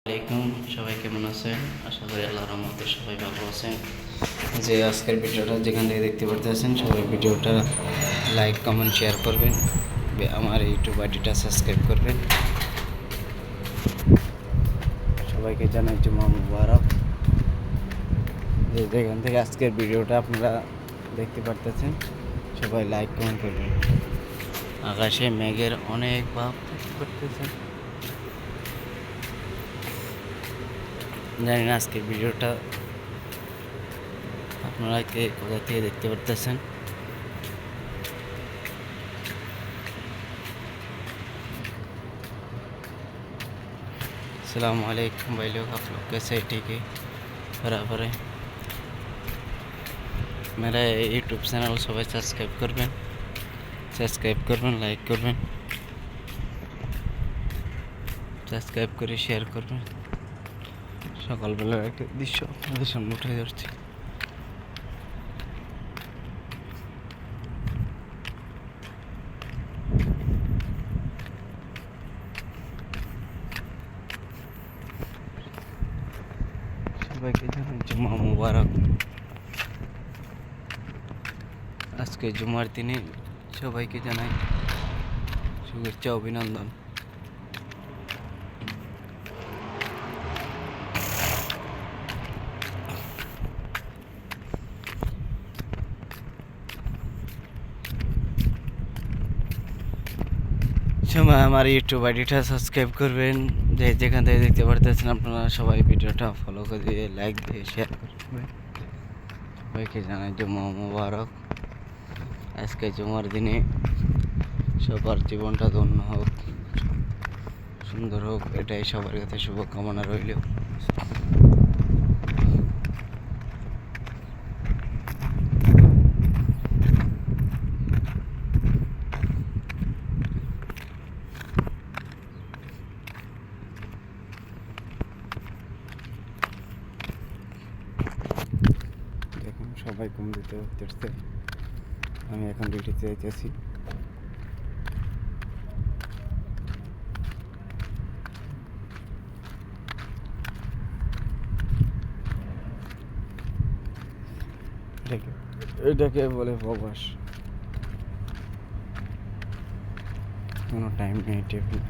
আলাইকুম, সবাই কেমন আছেন? আশা করি আল্লাহর রহমতে সবাই ভালো আছেন। যে আজকের ভিডিওটা যেখান থেকে দেখতে পারতেছেন, সবাই ভিডিওটা লাইক কমেন্ট শেয়ার করবেন, আমার ইউটিউব আইডিটা সাবস্ক্রাইব করবেন। সবাইকে জানাই জুমা মুবারক। যে যেখান থেকে আজকের ভিডিওটা আপনারা দেখতে পারতেছেন, সবাই লাইক কমেন্ট করবেন। আকাশে মেঘের অনেক ভাব দেখতে পারতেছেন। জানি না আজকের ভিডিওটা আপনারা কে কোথা থেকে দেখতে পারতেছেন। अस्सलाम वालेकुम भाई लोग, आप लोग कैसे? ठीक है। बराबर है। मेरा यूट्यूब चैनल সবাই সাবস্ক্রাইব করবেন, লাইক করবেন, সাবস্ক্রাইব করে শেয়ার করবেন। সকালবেলার একটা দৃশ্য আপনাদের সামনে উঠে যাচ্ছে। সবাইকে জানাই জুমা মুবারক। আজকে জুমার দিনে সবাইকে জানাই শুভেচ্ছা, অভিনন্দন। সবাই আমার ইউটিউব আইডিটা সাবস্ক্রাইব করবেন। যে যেখান থেকে দেখতে পারতেছেন আপনারা সবাই ভিডিওটা ফলো করে দিয়ে লাইক দিয়ে শেয়ার করবেন। সবাইকে জানাই জুমা মুবারক। আজকে জুমার দিনে সবার জীবনটা ধন্য হোক, সুন্দর হোক, এটাই সবার কাছে শুভকামনা রইল। দেখুন সবাই ঘুম দিতে উঠতেছে, আমি এখন ডিউটিতে যাইতেছি। এটাকে বলে প্রবাস। কোনো টাইম নেই, টেবিল।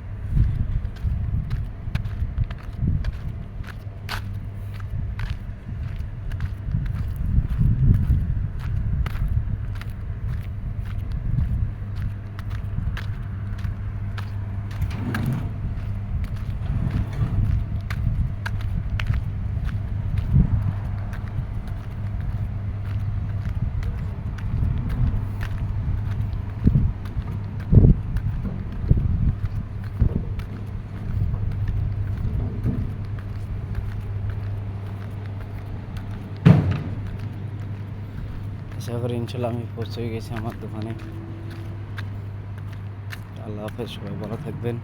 আশা করি ইনশাল্লাহ আমি পৌঁছে গেছি আমার দোকানে। আল্লাহ হাফেজ, সবাই ভালো থাকবেন।